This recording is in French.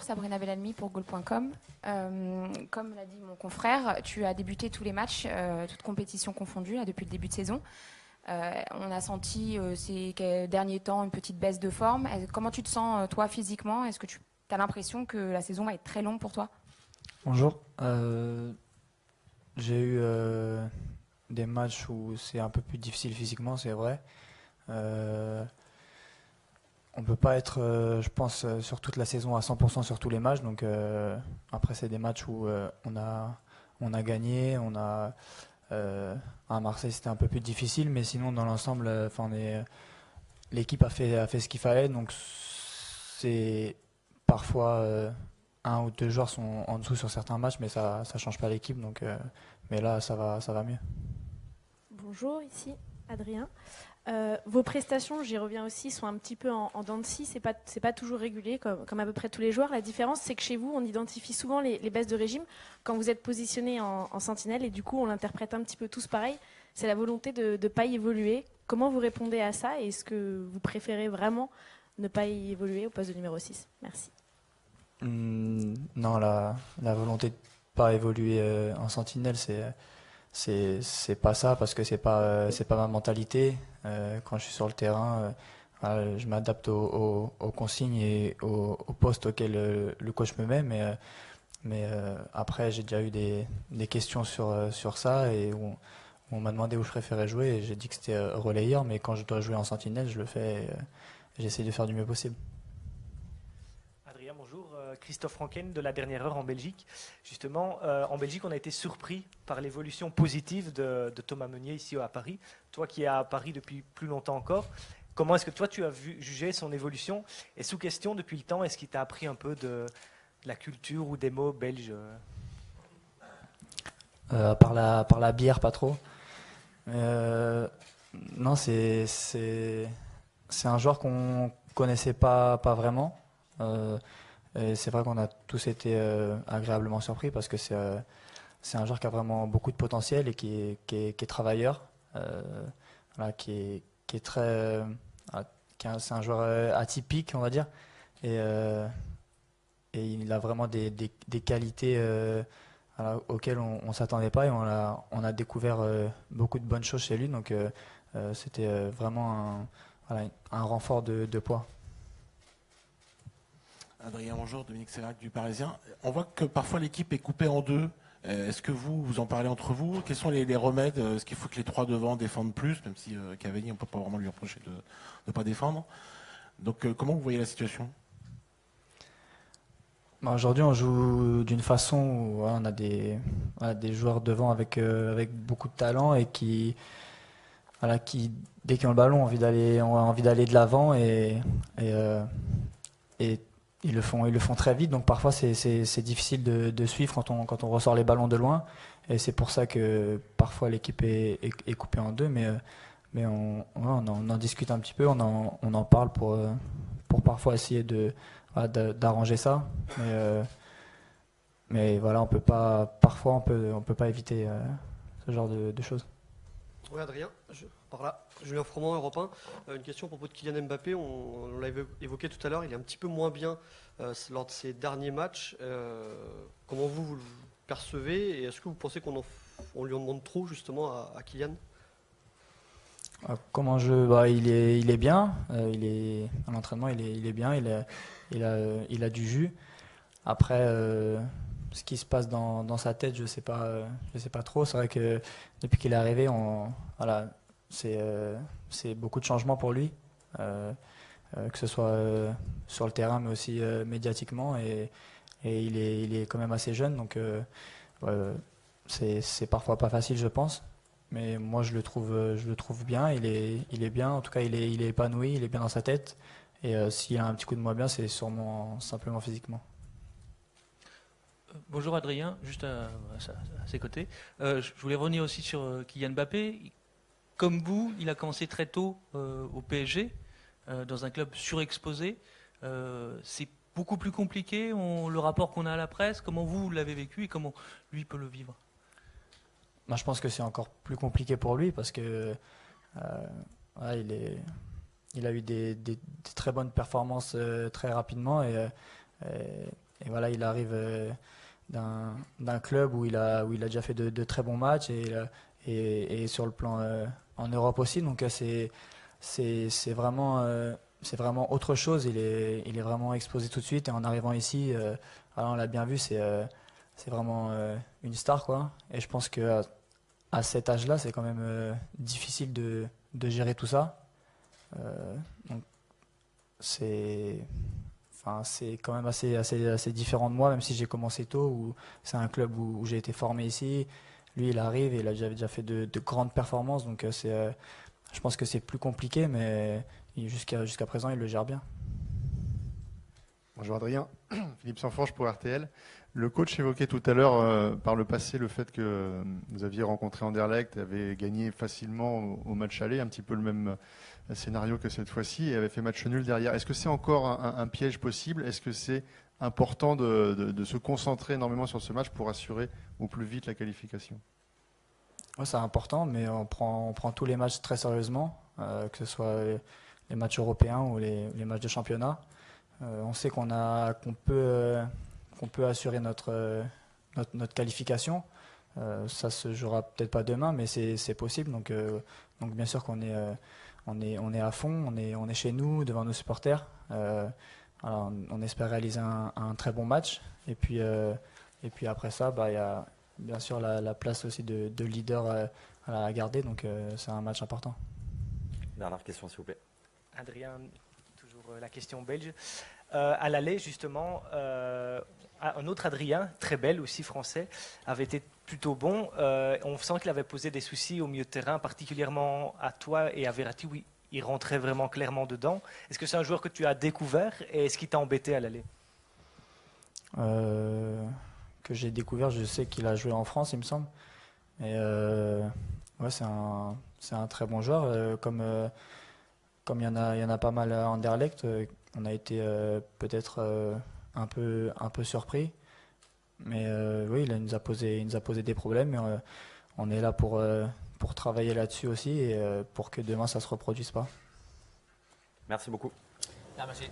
Sabrina Bellalmi pour Goal.com. Comme l'a dit mon confrère, tu as débuté tous les matchs, toutes compétitions confondues, là, depuis le début de saison. On a senti ces derniers temps une petite baisse de forme. Comment tu te sens, toi, physiquement? Est-ce que tu as l'impression que la saison va être très longue pour toi? Bonjour. J'ai eu des matchs où c'est un peu plus difficile physiquement, c'est vrai. On peut pas être, je pense, sur toute la saison à 100% sur tous les matchs. Donc après, c'est des matchs où on a gagné, à Marseille, c'était un peu plus difficile, mais sinon, dans l'ensemble, l'équipe a fait ce qu'il fallait. Donc c'est parfois un ou deux joueurs sont en dessous sur certains matchs, mais ça change pas l'équipe. Donc, mais là, ça va mieux. Bonjour, ici Adrien. Vos prestations, j'y reviens aussi, sont un petit peu en dents de scie. C'est pas toujours régulier, comme à peu près tous les joueurs. La différence, c'est que chez vous, on identifie souvent les baisses de régime quand vous êtes positionné en sentinelle, et du coup, on l'interprète un petit peu tous pareil. C'est la volonté de ne pas y évoluer. Comment vous répondez à ça? Est-ce que vous préférez vraiment ne pas y évoluer au poste de numéro 6? Merci. Non, la volonté de pas évoluer en sentinelle, c'est pas ça, parce que c'est pas ma mentalité. Quand je suis sur le terrain, voilà, je m'adapte aux consignes et au poste auquel le coach me met, mais après j'ai déjà eu des questions sur ça, et où on m'a demandé où je préférais jouer, et j'ai dit que c'était relayeur, mais quand je dois jouer en sentinelle, je le fais, et j'essaie de faire du mieux possible. Adrien, bonjour. Christophe Franken de La Dernière Heure en Belgique. Justement, en Belgique, on a été surpris par l'évolution positive de Thomas Meunier ici à Paris. Toi qui es à Paris depuis plus longtemps encore, comment est-ce que toi tu as jugé son évolution? Et sous question, depuis le temps, est-ce qu'il t'a appris un peu de la culture ou des mots belges? Par la bière, pas trop. Non, c'est un joueur qu'on connaissait pas vraiment. Et c'est vrai qu'on a tous été agréablement surpris, parce que c'est un joueur qui a vraiment beaucoup de potentiel et qui est travailleur, voilà, qui est très, c'est un joueur atypique, on va dire, et il a vraiment des qualités voilà, auxquelles on ne s'attendait pas, et on a découvert beaucoup de bonnes choses chez lui. Donc c'était vraiment voilà, un renfort de poids. Adrien, bonjour, Dominique Séverac du Parisien. On voit que parfois l'équipe est coupée en deux. Est-ce que vous en parlez entre vous? Quels sont les remèdes? Est-ce qu'il faut que les trois devant défendent plus, même si Cavani, on ne peut pas vraiment lui reprocher de ne pas défendre? Donc comment vous voyez la situation? Aujourd'hui, on joue d'une façon où voilà, on a des joueurs devant avec beaucoup de talent, et voilà, dès qu'ils ont le ballon, ont envie d'aller de l'avant, et ils le font très vite. Donc parfois, c'est difficile de suivre quand on ressort les ballons de loin. Et c'est pour ça que parfois l'équipe est coupée en deux. Mais on en discute un petit peu, on en parle pour parfois essayer voilà, d'arranger ça. Mais voilà, parfois on peut pas éviter ce genre de choses. Oui, Adrien, par là, Julien Froment, Europe 1. Une question à propos de Kylian Mbappé. On l'a évoqué tout à l'heure, il est un petit peu moins bien lors de ses derniers matchs. Comment vous le percevez, et est-ce que vous pensez qu'on lui en demande trop justement à Kylian? Il est bien. À l'entraînement, il est bien. Il a du jus. Après, ce qui se passe dans sa tête, je sais pas trop. C'est vrai que depuis qu'il est arrivé, voilà, c'est beaucoup de changements pour lui, que ce soit sur le terrain, mais aussi médiatiquement. Et il est quand même assez jeune, donc c'est parfois pas facile, je pense. Mais moi, je le trouve bien. Il est bien. En tout cas, il est épanoui. Il est bien dans sa tête. Et s'il a un petit coup de moins bien, c'est sûrement simplement physiquement. Bonjour Adrien, juste à ses côtés. Je voulais revenir aussi sur Kylian Mbappé. Comme vous, il a commencé très tôt au PSG, dans un club surexposé. C'est beaucoup plus compliqué, le rapport qu'on a à la presse. Comment vous l'avez vécu et comment lui peut le vivre? Moi, je pense que c'est encore plus compliqué pour lui, parce que ouais, il a eu des très bonnes performances très rapidement, et Et voilà, il arrive d'un club où il a déjà fait de très bons matchs et sur le plan en Europe aussi. Donc c'est vraiment autre chose. Il est vraiment exposé tout de suite. Et en arrivant ici, alors on l'a bien vu, c'est vraiment une star, quoi. Et je pense que à cet âge-là, c'est quand même difficile de gérer tout ça. Donc c'est quand même assez différent de moi, même si j'ai commencé tôt, où c'est un club où j'ai été formé ici. Lui, il arrive et il a déjà fait de grandes performances, donc je pense que c'est plus compliqué, mais jusqu'à présent, il le gère bien. Bonjour Adrien, Philippe Sanforge pour RTL. Le coach évoquait tout à l'heure par le passé le fait que vous aviez rencontré Anderlecht, avait gagné facilement au match aller, un petit peu le même scénario que cette fois-ci, et avait fait match nul derrière. Est-ce que c'est encore un piège possible? Est-ce que c'est important de se concentrer énormément sur ce match pour assurer au plus vite la qualification? Ouais, c'est important, mais on prend tous les matchs très sérieusement, que ce soit les matchs européens ou les matchs de championnat. On sait qu'on peut assurer notre qualification. Ça se jouera peut-être pas demain, mais c'est possible. Donc bien sûr qu'on est à fond, on est chez nous, devant nos supporters. Alors on espère réaliser un très bon match. Et puis après ça, il y a bien sûr la place aussi de leader à garder. Donc c'est un match important. Dernière question, s'il vous plaît. Adrien, toujours la question belge. À l'aller, justement, un autre Adrien, très belle aussi français, avait été plutôt bon. On sent qu'il avait posé des soucis au milieu de terrain, particulièrement à toi et à Verratti, où il rentrait vraiment clairement dedans. Est-ce que c'est un joueur que tu as découvert et est-ce qu'il t'a embêté à l'aller? Que j'ai découvert, je sais qu'il a joué en France, il me semble. Et ouais, c'est un très bon joueur. Comme il y en a pas mal à Anderlecht, on a été peut-être un peu surpris. Mais oui, il nous a posé des problèmes. Mais on est là pour travailler là-dessus aussi et pour que demain ça se reproduise pas. Merci beaucoup. Merci.